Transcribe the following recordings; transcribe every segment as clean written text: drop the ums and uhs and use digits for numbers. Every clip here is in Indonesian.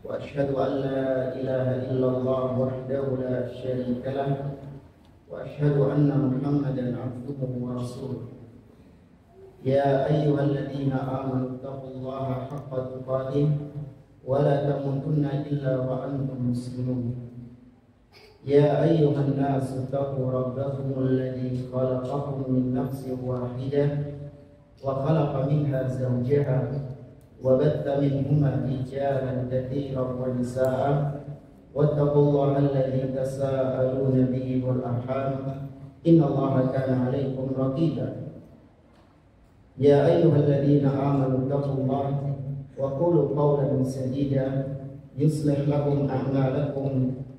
وأشهد أن لا إله إلا الله وحده لا شريك له وأشهد أن محمدا عبده ورسوله يا أيها الذين آمنوا اتقوا الله حق تقاته ولا تموتن إلا وأنتم مسلمون يا أيها الناس اتقوا ربكم الذي خلقكم من نفس واحدة وخلق منها زوجها وبث منهما رجالا كثيرا ونساء واتقوا الله الذي تساءلون به والأرحام إن الله كان عليكم رقيبا يا أيها الذين آمنوا اتقوا الله وقولوا قولا سديدا يصلح لكم أعمالكم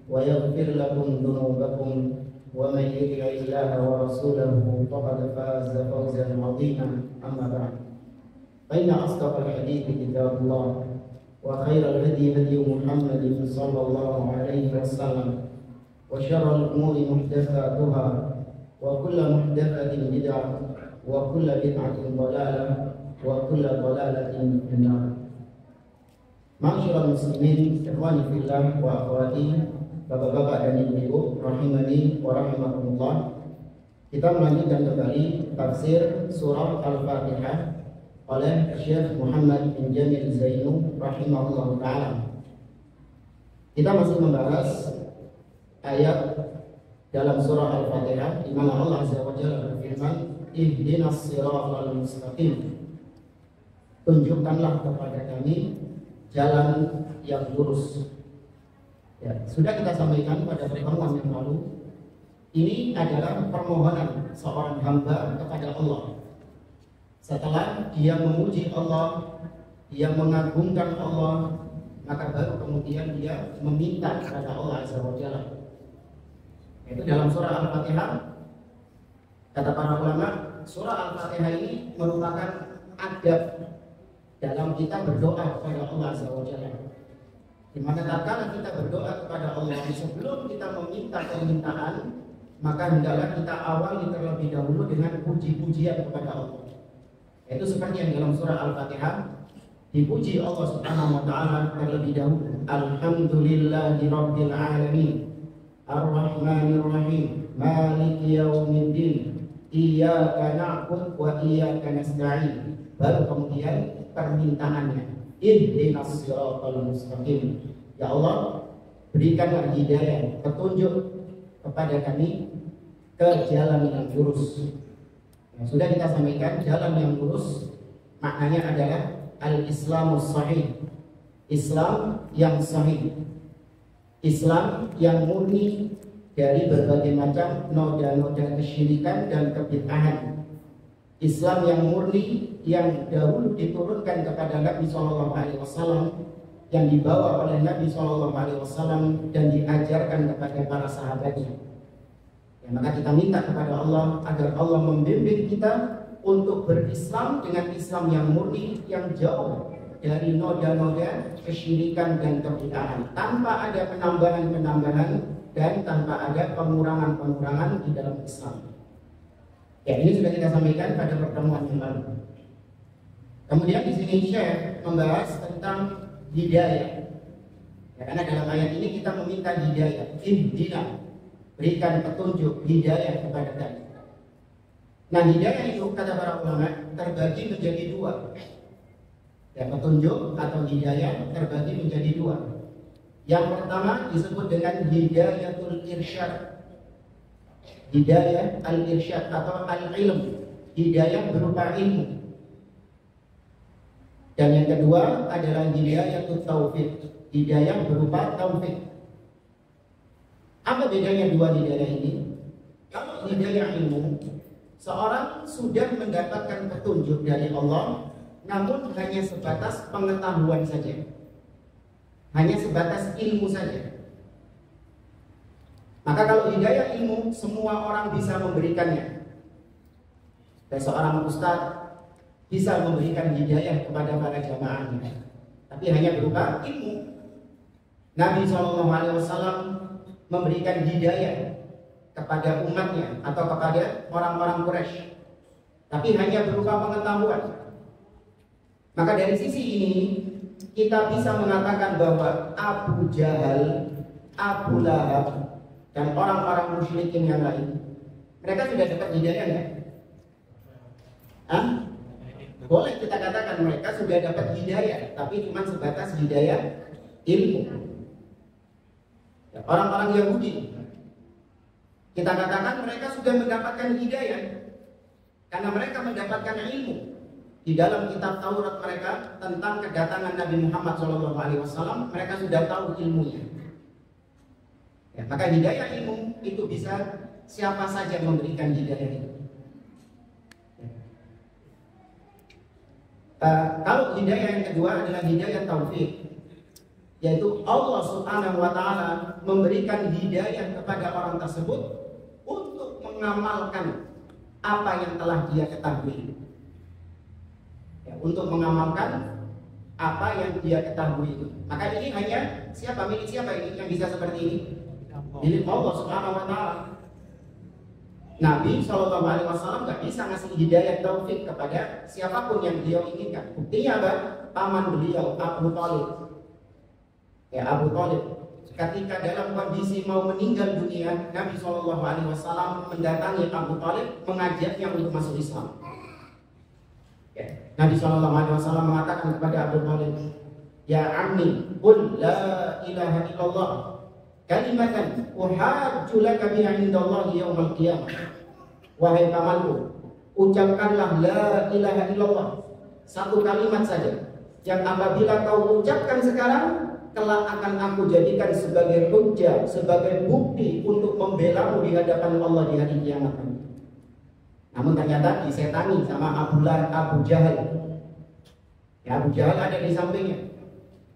ويغفر لكم ذنوبكم ومن يطع الله ورسوله فقد فاز فوزا عظيما أما بعد فإن أصدق الحديث كتاب الله وخير الهدي هدي محمد صلى الله عليه وسلم وشر الأمور محدثاتها وكل محدثة بدعة وكل بدعة ضلالة وكل ضلالة في النار. Ma'asyiral muslimin, ikhwani fillah wa akhwati, bapak-bapak dan ibu-ibu rahimani wa rahimakumullah. Kita melanjutkan kembali tafsir surah Al-Fatihah oleh Syekh Muhammad bin Jamil Zainu rahimahullah ta'ala. Kita masih membahas ayat dalam surah Al-Fatihah di mana Allah Azza wa Jalla berfirman, ihdinas siratal mustaqim. Tunjukkanlah kepada kami jalan yang lurus. Ya, sudah kita sampaikan pada pertemuan yang lalu. Ini adalah permohonan seorang hamba kepada Allah. Setelah dia memuji Allah, dia mengagungkan Allah, maka baru kemudian dia meminta kepada Allah Azza wa Jalla. Itu dalam surah Al-Fatihah. Kata para ulama, surah Al-Fatihah ini merupakan adab dalam kita berdoa kepada Allah Azza wa Jalla. Di mana tatkala kita berdoa kepada Allah, sebelum kita meminta permintaan, maka hendaklah kita awali terlebih dahulu dengan puji-pujian kepada Allah. Itu seperti yang dalam surah Al-Fatihah dipuji Allah Subhanahu wa taala terlebih dahulu. Alhamdulillahi rabbil alamin. Ar-Rahmanir Rahim. Maliki yaumiddin. Iyyaka na'budu wa iyyaka nasta'in. Baru kemudian permintaannya, ihdinas siratal mustaqim. Ya Allah, berikanlah hidayah, petunjuk kepada kami ke jalan yang lurus. Yang sudah kita sampaikan, jalan yang lurus maknanya adalah al-islamus sahih. Islam yang sahih. Islam yang murni dari berbagai macam noda-noda kesyirikan dan kebid'ahan. Islam yang murni yang dahulu diturunkan kepada Nabi SAW, yang dibawa oleh Nabi SAW dan diajarkan kepada para sahabatnya. Ya, maka kita minta kepada Allah agar Allah membimbing kita untuk berislam dengan Islam yang murni, yang jauh dari noda-noda kesyirikan dan kebid'ahan, tanpa ada penambahan-penambahan dan tanpa ada pengurangan-pengurangan di dalam Islam. Ya, ini sudah kita sampaikan pada pertemuan yang lalu. Kemudian di sini Syekh membahas tentang hidayah. Ya, karena dalam ayat ini kita meminta hidayah, ihdina, berikan petunjuk, hidayah kepada kami. Nah, hidayah itu kata para ulama terbagi menjadi dua. Ya, petunjuk atau hidayah terbagi menjadi dua. Yang pertama disebut dengan hidayatul irsyad. Hidayah al-irsyad atau al-ilm, hidayah berupa ilmu. Dan yang kedua adalah hidayatul taufik, hidayah berupa taufik. Apa bedanya dua hidayah ini? Kalau hidayah ilmu, seorang sudah mendapatkan petunjuk dari Allah, namun hanya sebatas pengetahuan saja, hanya sebatas ilmu saja. Maka kalau hidayah ilmu, semua orang bisa memberikannya. Dan seorang ustadz bisa memberikan hidayah kepada para jamaahnya, tapi hanya berupa ilmu. Nabi SAW memberikan hidayah kepada umatnya atau kepada orang-orang Quraisy, tapi hanya berupa pengetahuan. Maka dari sisi ini kita bisa mengatakan bahwa Abu Jahal, Abu Lahab, dan orang-orang musyrikin yang lain, mereka sudah dapat hidayah ya? Boleh kita katakan mereka sudah dapat hidayah, tapi cuma sebatas hidayah ilmu. Ya, orang-orang Yahudi, kita katakan mereka sudah mendapatkan hidayah karena mereka mendapatkan ilmu. Di dalam kitab Taurat mereka tentang kedatangan Nabi Muhammad SAW, mereka sudah tahu ilmunya. Ya, maka hidayah ilmu itu bisa siapa saja memberikan hidayah itu. Kalau hidayah yang kedua adalah hidayah taufik, yaitu Allah Subhanahu wa Ta'ala memberikan hidayah kepada orang tersebut untuk mengamalkan apa yang telah dia ketahui. Ya, untuk mengamalkan apa yang dia ketahui itu. Maka ini hanya milik siapa ini yang bisa seperti ini? Milik Allah Subhanahu wa Ta'ala. Nabi SAW nggak bisa ngasih hidayah taufik kepada siapapun yang beliau inginkan. Buktinya apa? Paman beliau Abu Thalib. Ya, Abu Thalib ketika dalam kondisi mau meninggal dunia, Nabi SAW mendatangi Abu Thalib, mengajaknya untuk masuk Islam. Ya, Nabi SAW mengatakan kepada Abu Thalib, "Ya ammi, qul la ilaha illallah kalimatan uhajju laka biha indallahi yaumil qiyamah." Wahai pamanku, ucapkanlah la ilaha illallah, satu kalimat saja yang apabila kau ucapkan sekarang, kelak akan aku jadikan sebagai hujjah, sebagai bukti untuk membelamu di hadapan Allah di hari kiamat. Namun ternyata disetani sama Abu Jahal. Ya, Abu Jahal ada di sampingnya.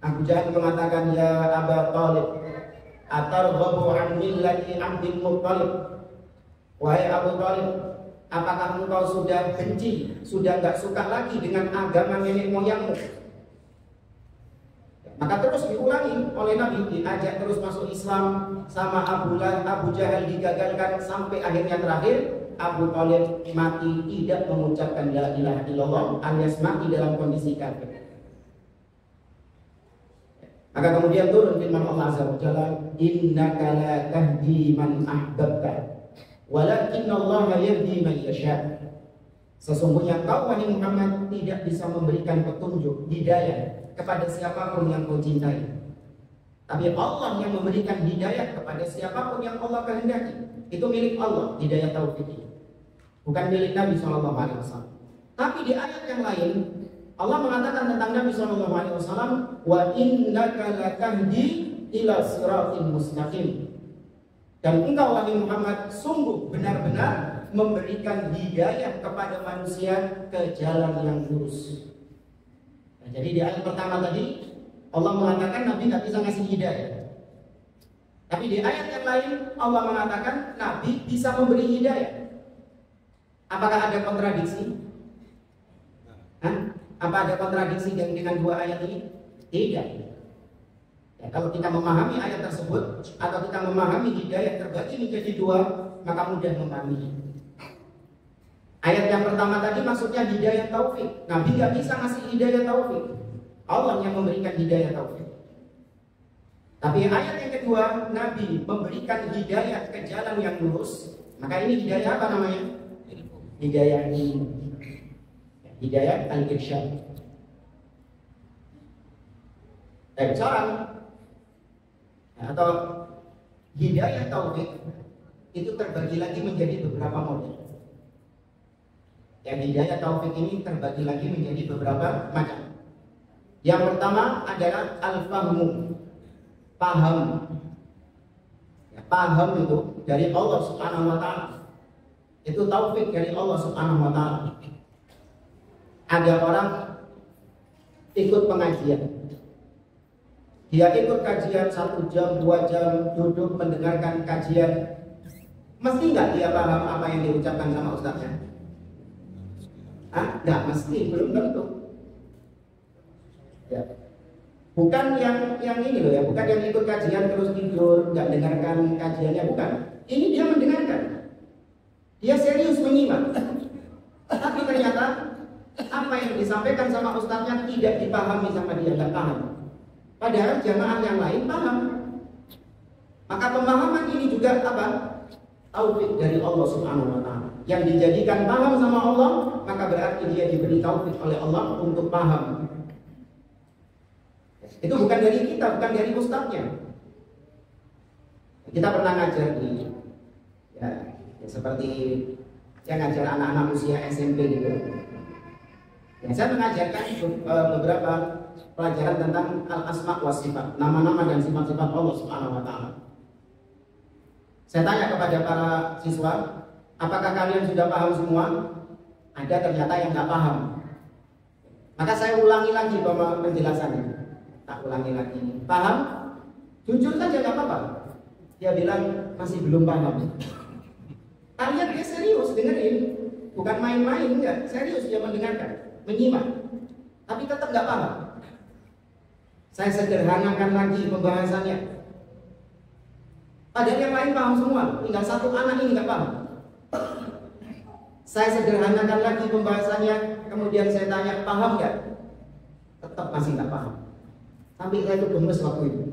Abu Jahal mengatakan, "Ya Aba Thalib, atarghabu an millati Abdul Muttalib." Wahai Abu Thalib, apakah engkau sudah benci, sudah gak suka lagi dengan agama nenek moyangmu? Maka terus diulangi oleh Nabi, diajak terus masuk Islam sama Abu Jahal digagalkan sampai akhirnya terakhir Abu Thalib mati tidak mengucapkan la ilaha illallah, alias mati dalam kondisi kafir. Maka kemudian turun firman Allah Azza wa Jalla, "Innaka la tahdi man ahbabta, walakinnallaha yahdi man yasha." Sesungguhnya kau wahai Muhammad tidak bisa memberikan petunjuk, hidayah kepada siapapun yang kau cintai. Tapi Allah yang memberikan hidayah kepada siapapun yang Allah kehendaki. Itu milik Allah, hidayah taufik. Bukan milik Nabi SAW. Tapi di ayat yang lain Allah mengatakan tentang Nabi SAW, "Wa innaka latahdi ila siratin mustaqim." Dan engkau wahai Muhammad sungguh benar-benar memberikan hidayah kepada manusia ke jalan yang lurus. Nah, jadi di ayat pertama tadi Allah mengatakan Nabi tidak bisa ngasih hidayah. Tapi di ayat yang lain Allah mengatakan Nabi bisa memberi hidayah. Apakah ada kontradiksi? Apa ada kontradiksi dengan dua ayat ini? Tidak. Ya, kalau kita memahami ayat tersebut atau kita memahami hidayah terbagi menjadi dua, maka mudah memahami. Ayat yang pertama tadi maksudnya hidayah taufik. Nabi nggak bisa ngasih hidayah taufik. Allah yang memberikan hidayah taufik. Tapi ayat yang kedua, Nabi memberikan hidayah ke jalan yang lurus. Maka ini hidayah apa namanya? Hidayah ilmu. Hidayah al-irsyad. Dan seorang atau hidayah taufik itu terbagi lagi menjadi beberapa model. Yang hidayah taufik ini terbagi lagi menjadi beberapa macam. Yang pertama adalah al-fahmu, paham. Ya, paham itu dari Allah Subhanahu wa Ta'ala. Itu taufik dari Allah Subhanahu wa Ta'ala. Ada orang ikut pengajian, dia ikut kajian 1 jam, 2 jam, duduk mendengarkan kajian. Mesti nggak dia paham apa yang diucapkan sama ustaznya? Nggak mesti, belum tentu. Ya. Bukan yang ini loh ya, bukan yang ikut kajian terus tidur, nggak dengarkan kajiannya, bukan. Ini dia mendengarkan, dia serius menyimak. Tapi ternyata apa yang disampaikan sama ustadznya tidak dipahami sama dia, nggak paham. Padahal jamaah yang lain paham. Maka pemahaman ini juga apa? Taufik dari Allah Subhanahu wa Ta'ala. Yang dijadikan paham sama Allah, maka berarti dia diberi taufik oleh Allah untuk paham. Itu bukan dari kita, bukan dari ustadznya. Kita pernah ngajar di seperti yang ngajar anak-anak usia SMP gitu. Saya mengajarkan beberapa pelajaran tentang al-asma wa sifat, nama-nama dan sifat-sifat Allah Subhanahu wa Ta'ala. Saya tanya kepada para siswa, apakah kalian sudah paham semua? Ada ternyata yang nggak paham. Maka saya ulangi lagi penjelasannya. Tak ulangi lagi. Paham? Jujur saja nggak apa-apa. Dia bilang masih belum paham. Kalian dia serius dengerin, bukan main-main, enggak. Serius dia mendengarkan, menyimak. Tapi tetap nggak paham. Saya sederhanakan lagi pembahasannya. Padahal yang lain paham semua, tinggal satu anak ini nggak paham. Saya sederhanakan lagi pembahasannya, kemudian saya tanya, paham nggak? Tetap masih nggak paham. Sampai saya itu gemes waktu itu.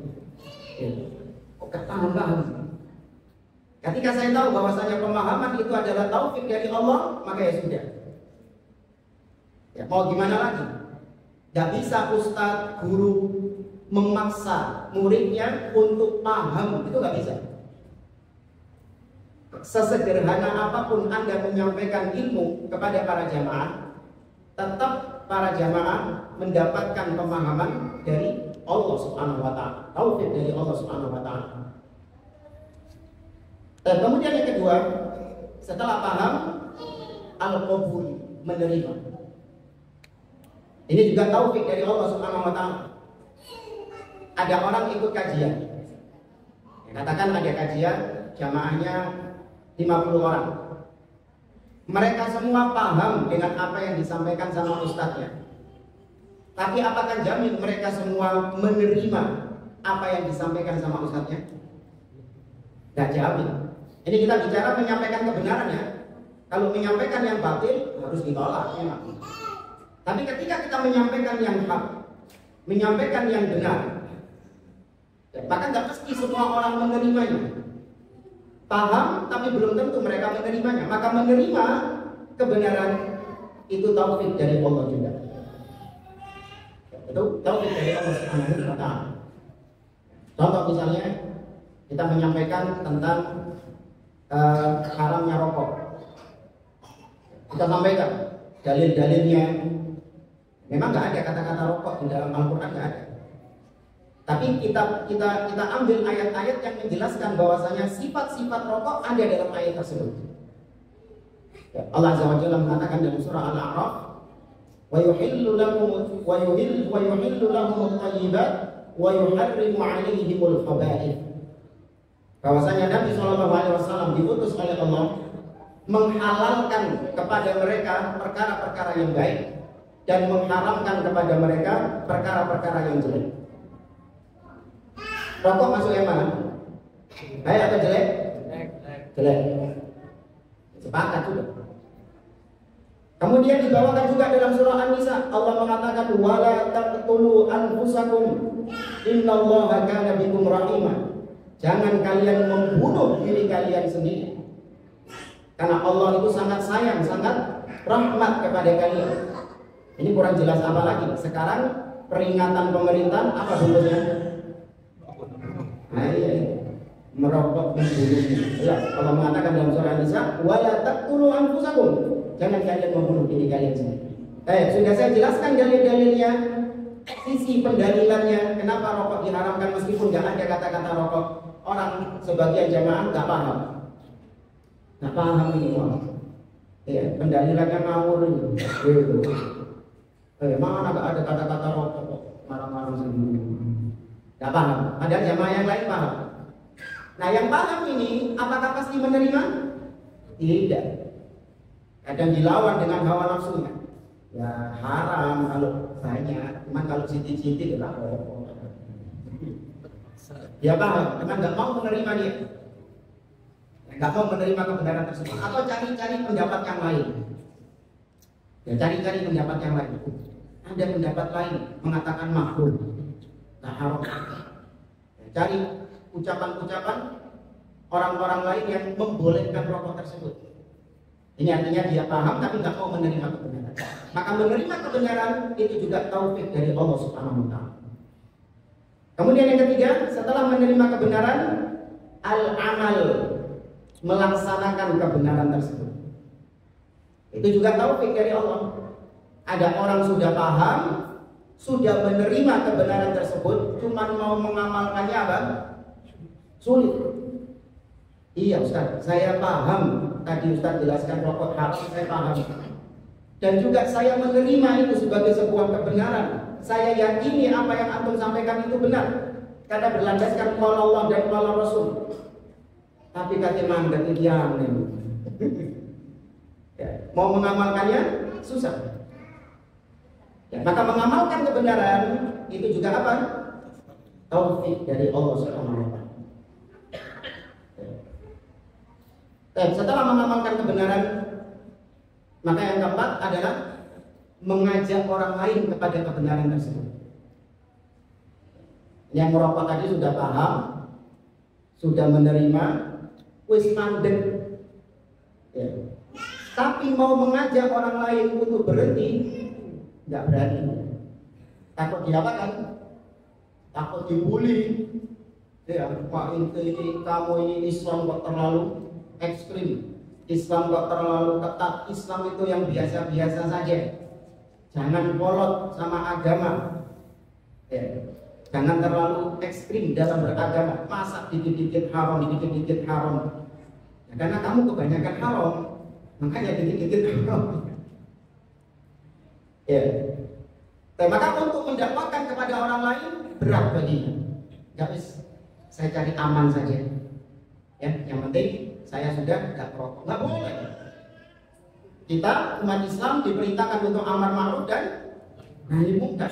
Kok nggak paham? Ketika saya tahu bahwasanya pemahaman itu adalah taufik dari Allah, maka ya sudah. Ya, mau gimana lagi? Gak bisa ustadz, guru memaksa muridnya untuk paham, itu gak bisa. Sesederhana apapun Anda menyampaikan ilmu kepada para jamaah, tetap para jamaah mendapatkan pemahaman dari Allah Subhanahu wa Ta'ala, taufik dari Allah Subhanahu wa Ta'ala. Dan kemudian yang kedua, setelah paham, al-qabul, menerima. Ini juga taufik dari Allah Subhanahu wa Ta'ala. Ada orang ikut kajian. Katakan ada kajian, jamaahnya 50 orang. Mereka semua paham dengan apa yang disampaikan sama ustadznya. Tapi apakah jamin mereka semua menerima apa yang disampaikan sama ustadznya? Tidak jamin. Ini kita bicara menyampaikan kebenaran ya. Kalau menyampaikan yang batil harus ditolak ya. Tapi ketika kita menyampaikan yang hak, menyampaikan yang benar, maka tidak mesti semua orang menerimanya. Paham tapi belum tentu mereka menerimanya. Maka menerima kebenaran itu taufik dari Allah juga. Itu taufik dari Allah Subhanahu wa Ta'ala. Contoh misalnya kita menyampaikan tentang haramnya rokok. Kita sampaikan dalil-dalilnya. Memang nggak ada kata-kata rokok di dalam Al-Quran, nggak ada. Tapi kita ambil ayat-ayat yang menjelaskan bahwasanya sifat-sifat rokok ada dalam ayat tersebut. Allah Azza wa Jalla mengatakan dalam surah Al-A'raf, wa yuhillu lahum at-thayyibat wa yuharrimu 'alaihimul khaba'ith. Bahwasanya Nabi SAW diutus oleh Allah menghalalkan kepada mereka perkara-perkara yang baik dan mengharamkan kepada mereka perkara-perkara yang jelek. Rokok masuk yang mana? Baik atau jelek? Jelek. Sepakat juga. Kemudian dibawakan juga dalam surah An-Nisa, Allah mengatakan wala taqtulu anfusakum innallaha kana bikum rahimah. Jangan kalian membunuh diri kalian sendiri. Karena Allah itu sangat sayang, sangat rahmat kepada kalian. Ini kurang jelas apa lagi. Sekarang peringatan pemerintah apa bentuknya? Nah, iya. Merokok membunuh. Jelas. Allah mengatakan dalam surah An-Nisa, wala taqtulu anfusakum. Jangan kalian membunuh diri kalian sendiri. Sudah saya jelaskan dalil-dalilnya, sisi pendalilannya, kenapa rokok diharamkan meskipun nggak ada kata-kata rokok. Orang sebagian jamaah nggak paham. Nggak paham ini orang. Ya, pendalilannya ngawur itu. Gitu. Mana nggak ada kata-kata rokok, marah-marah sendiri. Nggak paham. Ada jamaah yang lain paham. Nah, yang paham ini apakah pasti menerima? Tidak. Kadang dilawan dengan hawa nafsunya. Ya haram kalau banyak, cuman kalau sedikit-sedikit ya rokok. Dia paham, cuman nggak mau menerima dia. Nggak mau menerima kebenaran tersebut atau cari-cari pendapat yang lain. Ya, cari-cari pendapat yang lain. Ada pendapat lain mengatakan makruh, tak haram. Ya, cari ucapan-ucapan orang-orang lain yang membolehkan rokok tersebut. Ini artinya dia paham tapi nggak mau menerima kebenaran. Maka menerima kebenaran itu juga taufik dari Allah Subhanahu wa Ta'ala. Kemudian yang ketiga, setelah menerima kebenaran, al-amal, melaksanakan kebenaran tersebut. Itu juga taufik dari Allah. Ada orang sudah paham, sudah menerima kebenaran tersebut, cuma mau mengamalkannya apa? Sulit. Iya Ustaz, saya paham. Tadi Ustaz jelaskan rokok haram, saya paham. Dan juga saya menerima itu sebagai sebuah kebenaran. Saya yakini apa yang antum sampaikan itu benar, karena berlandaskan qala Allah dan qala Rasul. Tapi kata mandek itu yang ya, mau mengamalkannya susah. Ya, maka mengamalkan kebenaran itu juga apa? Taufik dari Allah Subhanahu wa Ta'ala. Setelah mengamalkan kebenaran, maka yang keempat adalah mengajak orang lain kepada kebenaran tersebut. Yang merokok tadi sudah paham, sudah menerima, wis mandek. Ya. Tapi mau mengajak orang lain untuk berhenti, nggak berani. Takut diapakan? Takut dibully. Ya, Pak ini kamu ini Islam kok terlalu ekstrim, Islam kok terlalu ketat, Islam itu yang biasa-biasa saja. Jangan kolot sama agama. Ya. Jangan terlalu ekstrim dalam beragama. Masa dikit-dikit haram, dikit-dikit haram. Ya, karena kamu kebanyakan haram, makanya dikit-dikit haram. Ya. Maka untuk mendapatkan kepada orang lain berat baginya. Gak bisa. Saya cari aman saja. Ya, yang penting saya sudah tidak merokok. Nggak boleh. Kita umat Islam diperintahkan untuk amar ma'ruf dan nahi munkar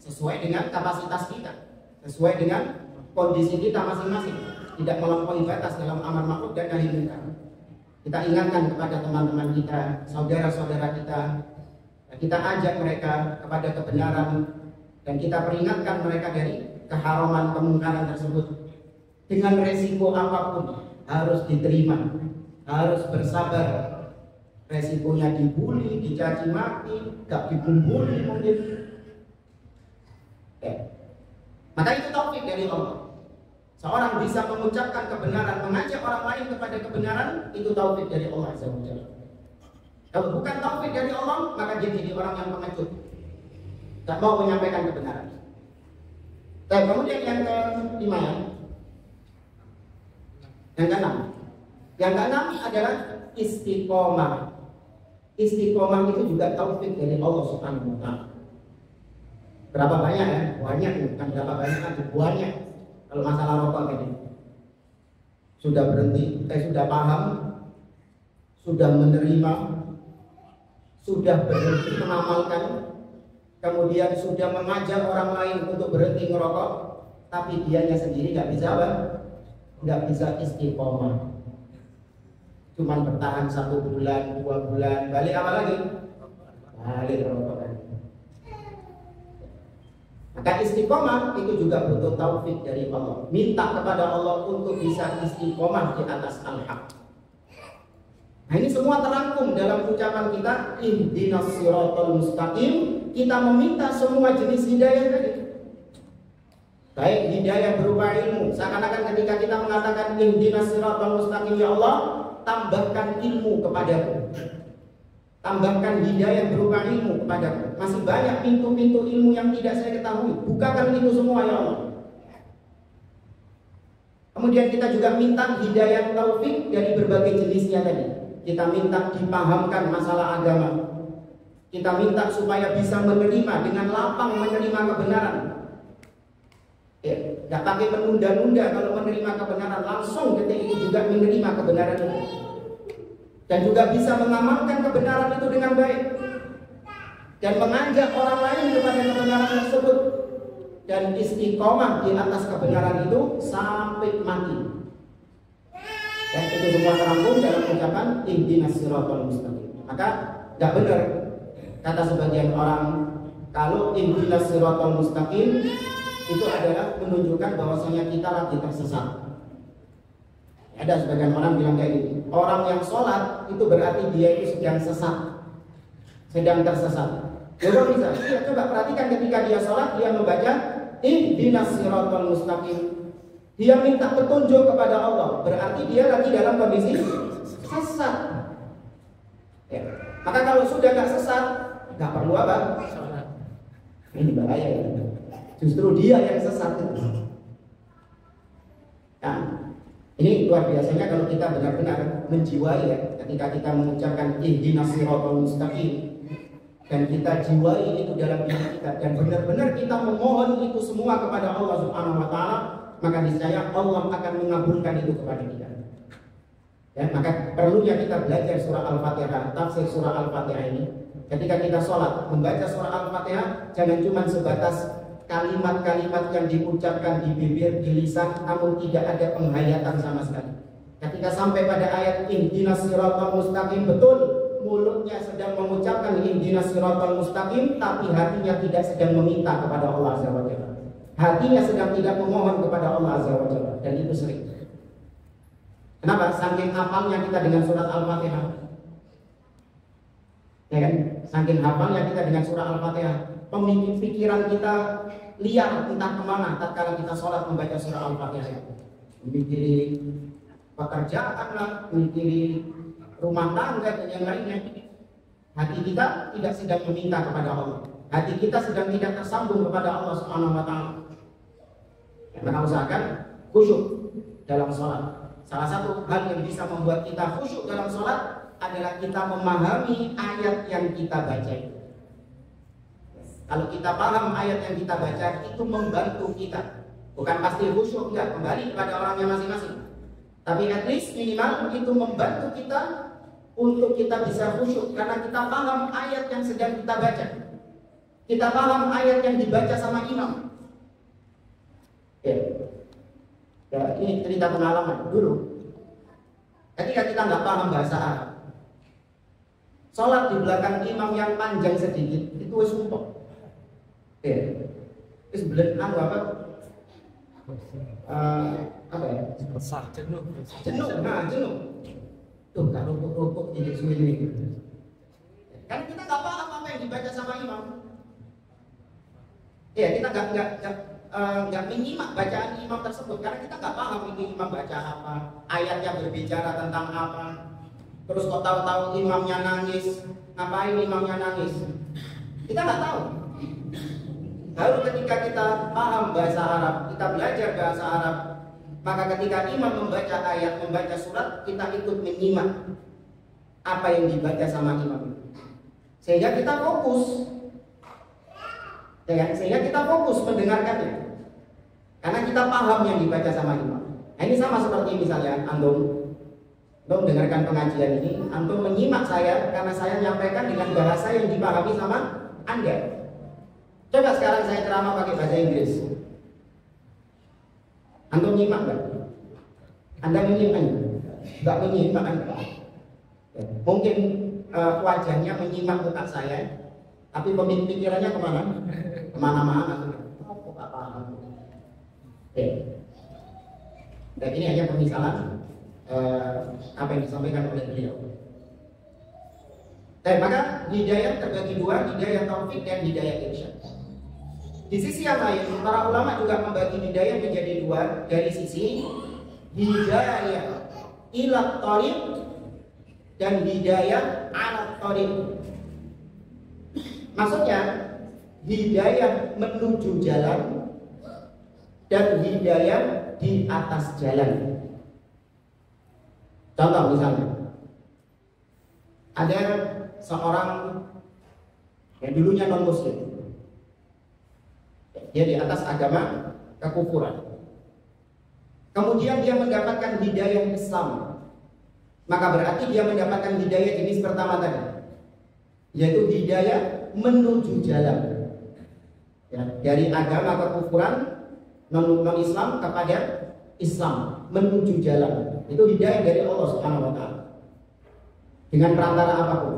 sesuai dengan kapasitas kita, sesuai dengan kondisi kita masing-masing. Tidak melampaui batas dalam amar ma'ruf dan nahi munkar. Kita ingatkan kepada teman-teman kita, saudara-saudara kita, kita ajak mereka kepada kebenaran dan kita peringatkan mereka dari keharaman kemungkaran tersebut. Dengan resiko apapun harus diterima, harus bersabar. Resikonya dibully, dicaci maki, gak dibumbuli mungkin. Maka itu taufik dari Allah. Seorang bisa mengucapkan kebenaran, mengajak orang lain kepada kebenaran, itu taufik dari Allah Azza wa Jalla. Kalau bukan taufik dari Allah, maka dia jadi orang yang pengecut, gak mau menyampaikan kebenaran. Dan kemudian yang kelima, yang keenam. Yang keenam adalah istiqomah. Istiqomah itu juga taufik dari Allah Subhanahu wa Ta'ala. Berapa banyak ya? Banyak, bukan berapa banyak aja, banyak. Kalau masalah rokok tadi. Sudah berhenti, sudah paham, sudah menerima, sudah berhenti mengamalkan, kemudian sudah mengajak orang lain untuk berhenti merokok, tapi dianya sendiri nggak bisa apa? Nggak bisa istiqomah. Cuman bertahan 1 bulan, 2 bulan, balik apa lagi? Balik merokok lagi. Maka istiqomah itu juga butuh taufik dari Allah. Minta kepada Allah untuk bisa istiqomah di atas al-haq. Nah, ini semua terangkum dalam ucapan kita ihdinas siratal mustaqim. Kita meminta semua jenis hidayah tadi. Baik hidayah berupa ilmu. Seakan-akan ketika kita mengatakan ihdinas siratal mustaqim, ya Allah, tambahkan ilmu kepadaku. Tambahkan hidayah berupa ilmu kepadaku. Masih banyak pintu-pintu ilmu yang tidak saya ketahui. Bukakan itu semua ya Allah. Kemudian kita juga minta hidayah taufik dari berbagai jenisnya tadi. Kita minta dipahamkan masalah agama. Kita minta supaya bisa menerima dengan lapang menerima kebenaran. Ya, gak pakai menunda-nunda kalau menerima kebenaran, langsung ketika itu juga menerima kebenaran itu. Dan juga bisa mengamalkan kebenaran itu dengan baik. Dan mengajak orang lain kepada kebenaran tersebut. Dan istiqomah di atas kebenaran itu sampai mati. Dan itu semua terangkum dalam ucapan ihdinas siratal mustaqim. Maka gak benar Kata sebagian orang, kalau ihdinas siratal mustaqim itu adalah menunjukkan bahwasanya kita lagi tersesat. Ada sebagian orang bilang kayak gini, orang yang sholat itu berarti dia itu sedang sesat, sedang tersesat. Coba bisa, ya, coba perhatikan ketika dia sholat, dia membaca ihdinas siratal mustaqim, dia minta petunjuk kepada Allah, berarti dia lagi dalam kondisi sesat. Ya. Maka kalau sudah gak sesat, gak perlu apa? Ini bahaya ya. Justru dia yang sesat itu. Nah, ini luar biasanya kalau kita benar-benar menjiwai ya, ketika kita mengucapkan ihdinas siratal mustaqim dan kita jiwai itu dalam diri kita dan benar-benar kita memohon itu semua kepada Allah Subhanahu wa taala, maka niscaya Allah akan mengabulkan itu kepada kita. Ya, maka perlunya kita belajar surah Al-Fatihah, tafsir surah Al-Fatihah ini. Ketika kita sholat, membaca surah Al-Fatihah, jangan cuma sebatas kalimat-kalimat yang diucapkan di bibir, di lisan, namun tidak ada penghayatan sama sekali. Ketika sampai pada ayat ihdinas siratal mustaqim, betul mulutnya sedang mengucapkan ihdinas siratal mustaqim, tapi hatinya tidak sedang meminta kepada Allah Azza wa Jalla. Hatinya sedang tidak memohon kepada Allah Azza wa Jalla, dan itu sering. Kenapa? Saking hafalnya kita dengan surat Al-Fatihah. Ya kan? Saking hafalnya kita dengan surah Al-Fatihah, pikiran kita liar entah kemana tatkala kita sholat membaca surah Al-Fatihah. Memikiri pekerjaan lah, memikiri rumah tangga dan yang lainnya. Hati kita tidak sedang meminta kepada Allah. Hati kita sedang tidak tersambung kepada Allah Subhanahu wa taala. Maka usahakan khusyuk dalam sholat. Salah satu hal yang bisa membuat kita khusyuk dalam sholat adalah kita memahami ayat yang kita baca. Kalau kita paham ayat yang kita baca, itu membantu kita. Bukan pasti khusyuk, enggak, kembali kepada orangnya masing-masing. Tapi at least minimal itu membantu kita untuk kita bisa khusyuk karena kita paham ayat yang sedang kita baca. Kita paham ayat yang dibaca sama imam. Ya, ini cerita pengalaman dulu. Ketika kita nggak paham bahasa Arab, sholat di belakang imam yang panjang sedikit itu wis sumpah. Wis belet apa? Apa ya? Jenuh. Nah, jenuh. Tuh kalau rukuk jadi suwi. Kan kita nggak paham apa yang dibaca sama imam. Ya, kita nggak menyimak bacaan imam tersebut karena kita nggak paham ini imam baca apa, ayatnya berbicara tentang apa. Terus kok tahu-tahu imamnya nangis, ngapain imamnya nangis? Kita nggak tahu. Baru ketika kita paham bahasa Arab, kita belajar bahasa Arab, maka ketika imam membaca ayat, membaca surat, kita ikut menyimak apa yang dibaca sama imam, sehingga kita fokus. Ya, sehingga kita fokus mendengarkannya karena kita paham yang dibaca sama imam. Nah, ini sama seperti misalnya antum mendengarkan pengajian ini, antum menyimak saya karena saya menyampaikan dengan bahasa yang dipahami sama Anda. Coba sekarang saya ceramah pakai bahasa Inggris, antum nyimak nggak? Anda menyimak? Nggak menyimak Anda. Mungkin wajahnya menyimak otak saya, tapi pemikirannya kemana? Kemana-mana. Oh, nggak paham. Dan ini hanya pemisalan apa yang disampaikan oleh beliau. Maka hidayah terbagi dua, hidayah taufik dan hidayah irsyad. Di sisi yang lain, para ulama juga membagi hidayah menjadi dua, dari sisi hidayah ila thariq dan hidayah ala thariq. Maksudnya hidayah menuju jalan dan hidayah di atas jalan. Contoh misalnya, ada seorang yang dulunya non muslim, dia di atas agama kekufuran. Kemudian dia mendapatkan hidayah Islam, maka berarti dia mendapatkan hidayah jenis pertama tadi, yaitu hidayah menuju jalan, ya, dari agama kekufuran non-Islam kepada Islam, menuju jalan. Itu hidayah dari Allah Subhanahu wa taala. Dengan perantara apapun.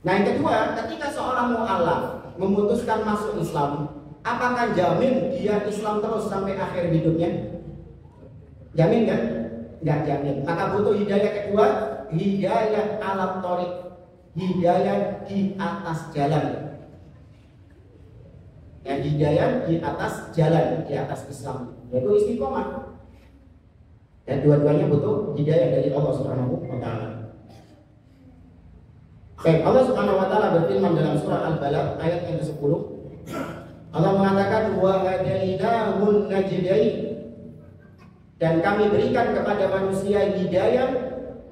Nah yang kedua, ketika seorang mu'alaf memutuskan masuk Islam, apakah jamin dia Islam terus sampai akhir hidupnya? Jamin kan? Nggak jamin. Maka butuh hidayah kedua, hidayah ala thoriq, hidayah di atas jalan. Ya, hidayah di atas jalan, di atas Islam, yaitu istiqomah. Dan dua-duanya butuh hidayah dari Allah Subhanahu wa taala. Baik, Allah Subhanahu wa taala berfirman dalam surah Al-Balad ayat yang ke-10. Allah mengatakan wa hadainahun najdain, dan kami berikan kepada manusia hidayah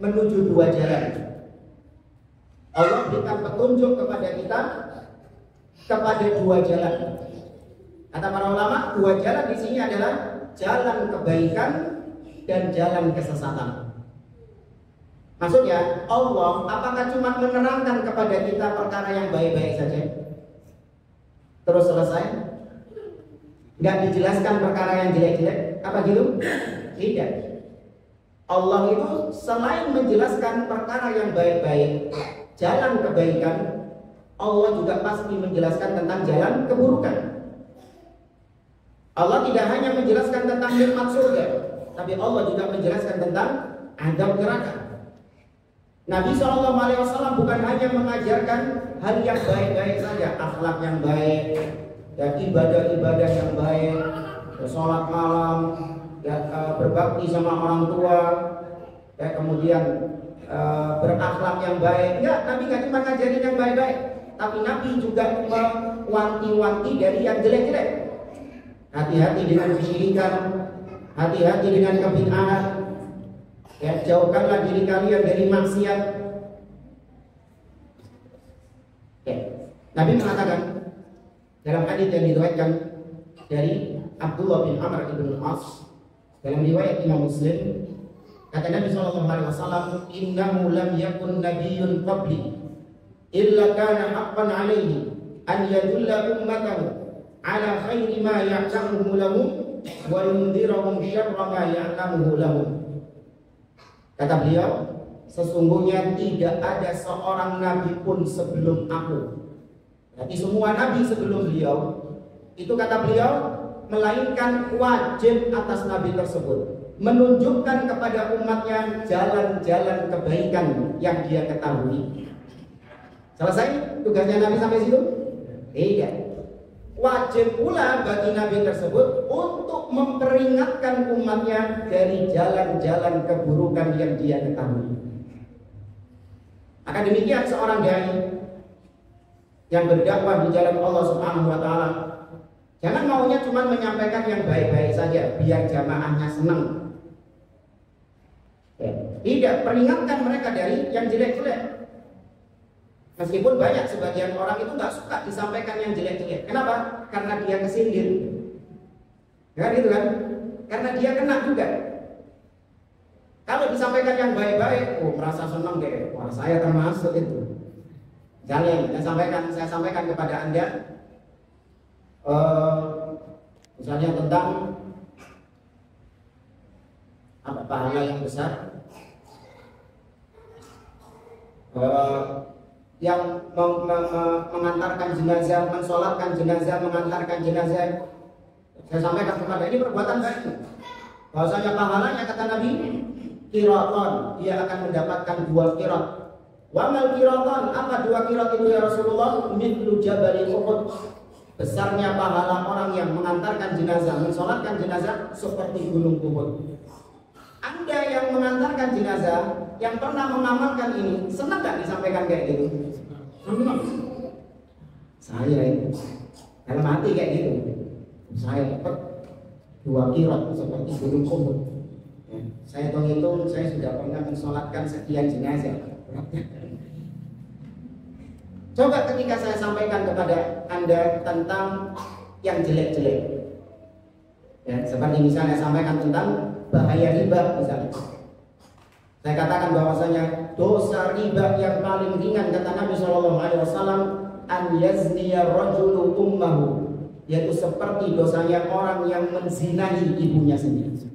menuju dua jalan. Allah berikan petunjuk kepada kita kepada dua jalan. Kata para ulama, dua jalan di sini adalah jalan kebaikan dan jalan kesesatan. Maksudnya, Allah apakah cuma menerangkan kepada kita perkara yang baik-baik saja terus selesai? Nggak dijelaskan perkara yang jelek-jelek? Apa gitu? Tidak. Allah itu selain menjelaskan perkara yang baik-baik, jalan kebaikan, Allah juga pasti menjelaskan tentang jalan keburukan. Allah tidak hanya menjelaskan tentang nikmat surga, tapi Allah juga menjelaskan tentang azab neraka. Nabi SAW bukan hanya mengajarkan hal yang baik-baik saja, akhlak yang baik, dan ibadah-ibadah yang baik, sholat malam, ya, berbakti sama orang tua, ya, kemudian berakhlak yang baik. Ya, Nabi nggak cuma ngajarin yang baik-baik, tapi Nabi juga mewanti-wanti dari yang jelek-jelek. Hati-hati dengan kesyirikan, hati-hati dengan kebid'ahan. Ya, jauhkanlah diri kalian dari maksiat. Ya. Nabi mengatakan dalam hadits yang diriwayatkan dari Abdullah bin Amr bin As dalam riwayat Imam Muslim, kata Nabi SAW, innahu lam yakun nabiyyun qabli illa kana haqqan alaihi an yadulla ummatahu ala khairi ma ya'lamuhu lahum wa yundhirahum syarra ma ya'lamuhu lahum. Kata beliau, sesungguhnya tidak ada seorang nabi pun sebelum aku. Jadi semua nabi sebelum beliau, itu kata beliau, melainkan wajib atas nabi tersebut menunjukkan kepada umatnya jalan-jalan kebaikan yang dia ketahui. Selesai tugasnya Nabi sampai situ? Tidak. Wajib pula bagi Nabi tersebut untuk memperingatkan umatnya dari jalan-jalan keburukan yang dia ketahui. Maka demikian seorang dai yang berdakwah di jalan Allah Subhanahu wa taala, jangan maunya cuma menyampaikan yang baik-baik saja biar jamaahnya senang. Ya. Tidak, peringatkan mereka dari yang jelek-jelek. Meskipun banyak sebagian orang itu nggak suka disampaikan yang jelek-jelek. Kenapa? Karena dia kesindir. Ya gitu kan? Karena dia kena juga. Kalau disampaikan yang baik-baik, oh merasa senang deh. Wah, saya termasuk itu. Misalnya, saya sampaikan kepada Anda, misalnya tentang apa pahala yang besar, yang mengantarkan jenazah, mensolatkan jenazah, mengantarkan jenazah. Saya sampaikan kepada ini perbuatan baik. Bahwasanya pahalanya kata Nabi, qiraton, dia akan mendapatkan 2 qirat. Wa mal qiraton, apa 2 qirat itu ya Rasulullah? Mithlu jabal Uhud. Besarnya pahala orang yang mengantarkan jenazah, mensolatkan jenazah seperti gunung Uhud. Anda yang mengantarkan jenazah, yang pernah mengamalkan ini, senang gak disampaikan kayak gitu? Senang. Saya itu dalam hati kayak gitu. Saya dapat 2 qirat seperti gunung Uhud. Ya, saya hitung, saya sudah pernah mensolatkan sekian jenazah. Coba ketika saya sampaikan kepada Anda tentang yang jelek-jelek, ya, seperti misalnya sampaikan tentang bahaya riba misalnya. Saya katakan bahwasanya dosa riba yang paling ringan kata Nabi SAW, an yazniya rajulu ummahu, yaitu seperti dosanya orang yang menzinahi ibunya sendiri.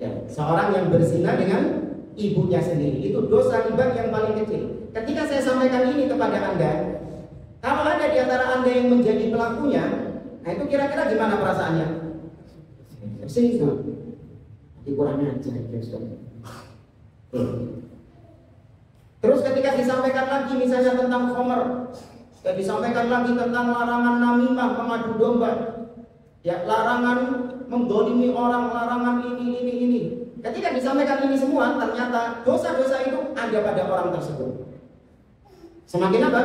Ya, seorang yang berzina dengan ibunya sendiri, itu dosa riba yang paling kecil. ketika saya sampaikan ini kepada Anda, kalau ada di antara Anda yang menjadi pelakunya, nah itu kira-kira gimana perasaannya? Tersinggung. Dikurangnya aja, Terus ketika disampaikan lagi misalnya tentang khomer, ya disampaikan lagi tentang larangan namimah, mengadu domba, ya larangan menggolimi orang, larangan ini. Ketika disampaikan ini semua, ternyata dosa-dosa itu ada pada orang tersebut. Semakin apa?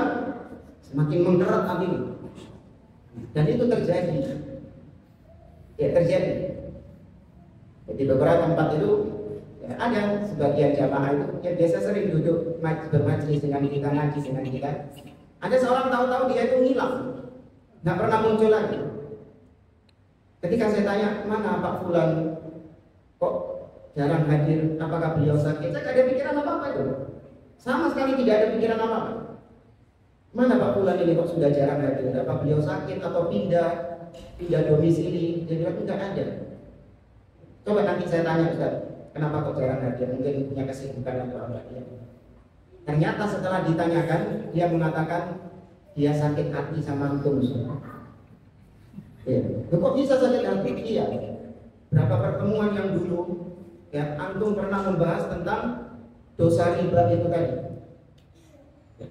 Semakin mengerat hati. Dan itu terjadi. Ya terjadi. Di beberapa tempat itu ya, ada sebagian jamaah itu yang biasa sering duduk bermajlis dengan kita, ngaji dengan kita. Ada seorang tahu-tahu dia itu ngilang, nggak pernah muncul lagi. Ketika saya tanya, mana Pak Fulan? Kok jarang hadir? Apakah beliau sakit? Saya nggak ada pikiran apa-apa itu. Sama sekali tidak ada pikiran apa-apa. Mana Pak Fulan ini kok sudah jarang hadir? Apa beliau sakit atau pindah domisili? Jadi nggak ada. Coba nanti saya tanya Ustaz, kenapa kok jarang hadir? Mungkin punya kesibukan atau apa? Ternyata setelah ditanyakan, dia mengatakan dia sakit hati sama antum. Ya, kok bisa sakit hati? Iya. Berapa pertemuan yang dulu, ya, antum pernah membahas tentang dosa riba itu tadi.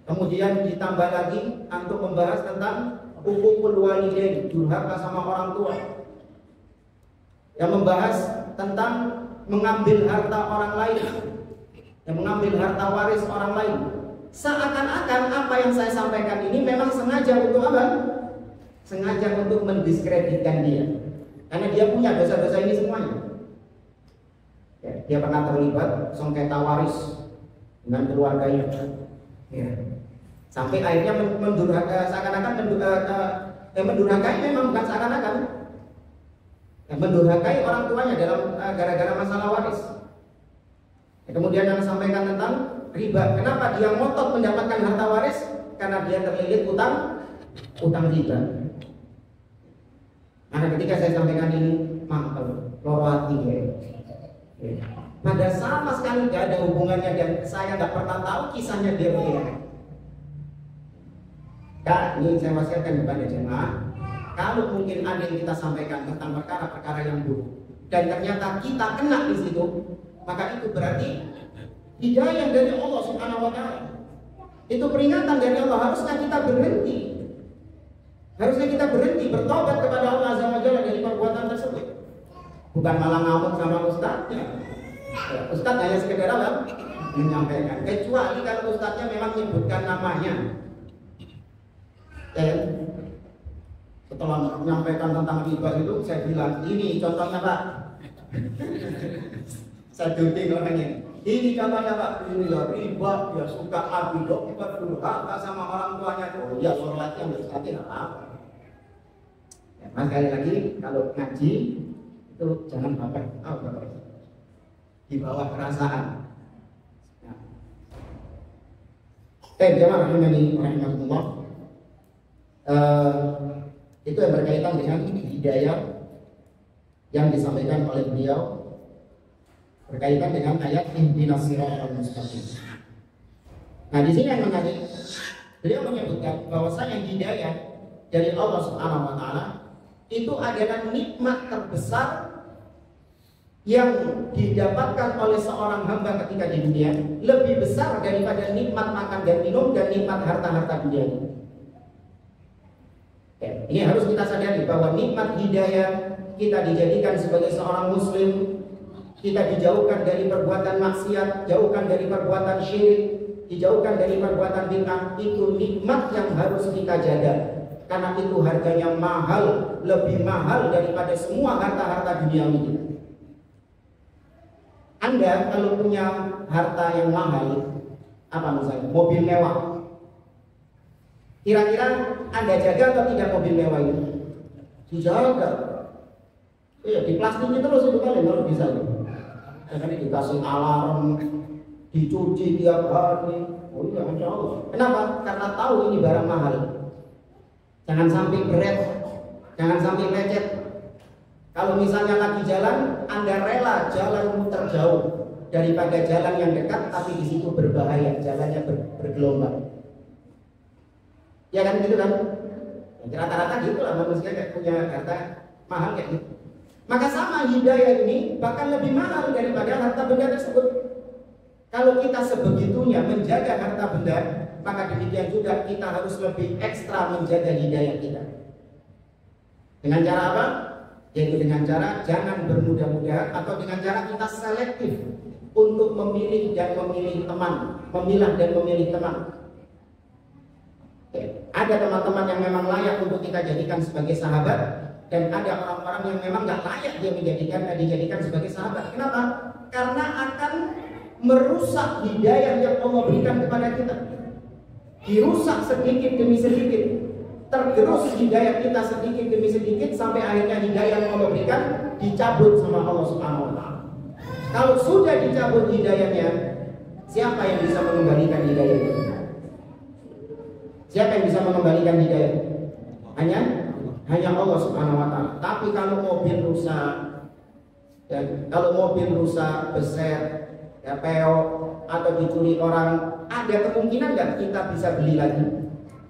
Kemudian ditambah lagi, antum membahas tentang uququl walidain, durhaka sama orang tua. Yang membahas tentang mengambil harta orang lain, yang mengambil harta waris orang lain. Seakan-akan apa yang saya sampaikan ini memang sengaja untuk apa? Sengaja untuk mendiskreditkan dia, karena dia punya dosa-dosa ini semuanya. Ya, dia pernah terlibat sengketa waris dengan keluarganya. Ya. Sampai akhirnya seakan-akan mendurhakai, memang bukan seakan-akan. Mendurhakai orang tuanya dalam gara-gara masalah waris. Kemudian yang sampaikan tentang riba. Kenapa dia ngotot mendapatkan harta waris? Karena dia terlilit utang riba. Nah, ketika saya sampaikan ini, mangkel, loro hati ya. Pada sama sekali tidak ada hubungannya dan saya nggak pernah tahu kisahnya dia bagaimana. Kak, ini saya wasiatkan kepada jemaah. Kalau mungkin ada yang kita sampaikan tentang perkara-perkara yang buruk dan ternyata kita kena di situ, maka itu berarti hidayah dari Allah Subhanahu wa Ta'ala. Itu peringatan dari Allah. Harusnya kita berhenti bertobat kepada Allah Azza wa Jalla dari perbuatan tersebut. Bukan malah ngamuk sama ustadznya. Ya, ustadz hanya sekedar apa? Menyampaikan. Kecuali kalau ustadznya memang menyebutkan namanya. Setelah menyampaikan tentang riba itu, saya bilang, ini contohnya Pak. Saya duding orangnya. Ini contohnya Pak, ini ya riba, dia suka adu domba, durhaka sama orang tuanya. Oh ya, sholatnya berarti apa? Ya, sekali lagi, kalau ngaji itu jangan baper, di bawah perasaan. Jemaah rahimahumullah. Itu yang berkaitan dengan hidayah yang disampaikan oleh beliau berkaitan dengan ayat ihdinas siratal mustaqim. Nah, di sini yang menarik, beliau menyebutkan bahwasanya hidayah dari Allah Subhanahu wa Ta'ala itu adalah nikmat terbesar yang didapatkan oleh seorang hamba ketika di dunia, lebih besar daripada nikmat makan dan minum dan nikmat harta-harta dunia. Ini harus kita sadari bahwa nikmat hidayah, kita dijadikan sebagai seorang muslim, kita dijauhkan dari perbuatan maksiat, jauhkan dari perbuatan syirik, dijauhkan dari perbuatan bid'ah. Itu nikmat yang harus kita jaga, karena itu harganya mahal, lebih mahal daripada semua harta-harta dunia ini. Anda kalau punya harta yang mahal, apa misalnya mobil mewah, kira-kira Anda jaga atau tidak mobil mewah itu? Dijaga. Iya, diplastikin terus itu kan kalau bisa. Karena dikasih alarm, dicuci tiap hari. Oh iya, insya Allah. Kenapa? Karena tahu ini barang mahal. Jangan sampai berat, jangan sampai lecet. Kalau misalnya lagi jalan, Anda rela jalan muter jauh daripada jalan yang dekat tapi di situ berbahaya, jalannya bergelombang. Ya kan gitu kan? Rata-rata gitu lah manusia kayak punya harta mahal kayak gitu. Maka sama hidayah ini bahkan lebih mahal daripada harta benda tersebut. Kalau kita sebegitunya menjaga harta benda, maka demikian juga kita harus lebih ekstra menjaga hidayah kita. Dengan cara apa? Yaitu dengan cara jangan bermudah-mudahan atau dengan cara kita selektif untuk memilih dan memilih teman, memilah dan memilih teman. Ada teman-teman yang memang layak untuk kita jadikan sebagai sahabat, dan ada orang-orang yang memang nggak layak dia dijadikan sebagai sahabat. Kenapa? Karena akan merusak hidayah yang Allah berikan kepada kita. Dirusak sedikit demi sedikit, tergerus hidayah kita sedikit demi sedikit sampai akhirnya hidayah yang Allah berikan dicabut sama Allah Subhanahu wa Ta'ala. Kalau sudah dicabut hidayahnya, siapa yang bisa mengembalikan hidayah itu? Siapa yang bisa mengembalikan hidayah? Hanya Allah Subhanahu wa Ta'ala. Tapi kalau mobil rusak, beser, ya peok, atau dicuri orang, ada kemungkinan nggak kita bisa beli lagi?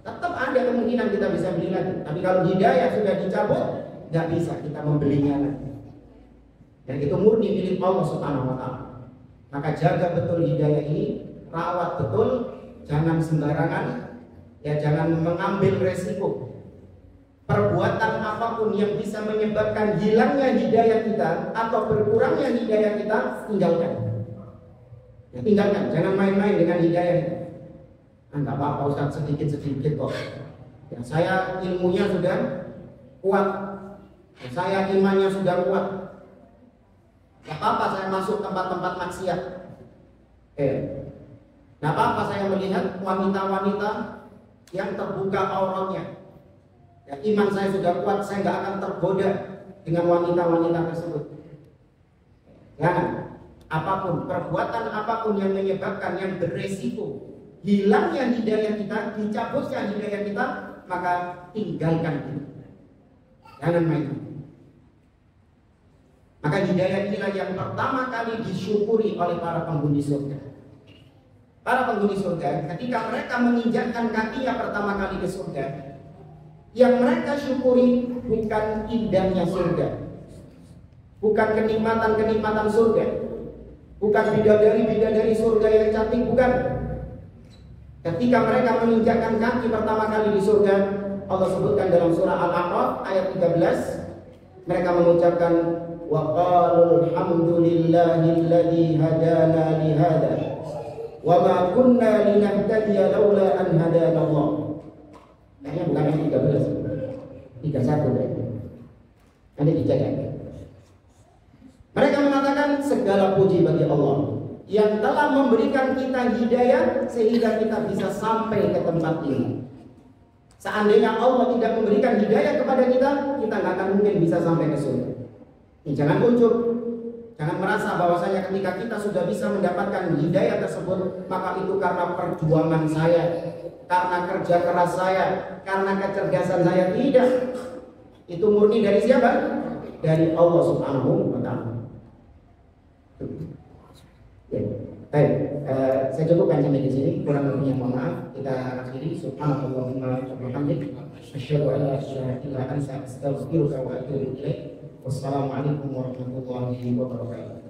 Tetap ada kemungkinan kita bisa beli lagi. Tapi kalau hidayah sudah dicabut, nggak bisa kita membelinya lagi. Dan itu murni milik Allah Subhanahu wa Ta'ala. Maka jaga betul hidayah ini, rawat betul, jangan sembarangan, ya jangan mengambil resiko. Perbuatan apapun yang bisa menyebabkan hilangnya hidayah kita atau berkurangnya hidayah kita, tinggalkan. Ya, tinggalkan, jangan main-main dengan hidayah. Enggak apa-apa Ustaz, sedikit-sedikit kok. Ya, saya ilmunya sudah kuat, ya, saya imannya sudah kuat. Enggak apa-apa saya masuk tempat-tempat maksiat. Enggak apa-apa saya melihat wanita-wanita yang terbuka auratnya. Ya, iman saya sudah kuat, saya nggak akan tergoda dengan wanita-wanita tersebut. Jangan. Apapun, perbuatan apapun yang menyebabkan, yang beresiko hilangnya hidayah kita, dicabutnya hidayah kita, maka tinggalkan itu. Jangan main. Maka hidayah inilah yang pertama kali disyukuri oleh para penghuni surga. Para penghuni surga, ketika mereka menginjakkan kakinya pertama kali ke surga, yang mereka syukuri bukan indahnya surga, bukan kenikmatan-kenikmatan surga, bukan bidadari-bidadari surga yang cantik, bukan. Ketika mereka menginjakkan kaki pertama kali di surga, Allah sebutkan dalam surah Al-A'raf ayat 13, mereka mengucapkan wa qalul hamdulillahilladzi hadana li hada wa ma kunna linahtadiya laula an hadana Allah. Kayaknya bukan ayat 13, 31 berarti. Nanti dijaga. Mereka mengatakan segala puji bagi Allah yang telah memberikan kita hidayah sehingga kita bisa sampai ke tempat ini. Seandainya Allah tidak memberikan hidayah kepada kita, kita nggak akan mungkin bisa sampai ke surga. Jangan ujub, jangan merasa bahwasanya ketika kita sudah bisa mendapatkan hidayah tersebut, maka itu karena perjuangan saya, karena kerja keras saya, karena kecerdasan saya. Tidak. Itu murni dari siapa? Dari Allah Subhanahu wa Ta'ala. Ya, baik. Saya cukupkan sampai di sini. Kurang lebihnya mohon maaf. Kita akhiri. Subhanallahumma wa bihamdihi, asyhadu an la ilaha illa anta, astaghfiruka wa atubu ilaik. Wassalamualaikum warahmatullahi wabarakatuh.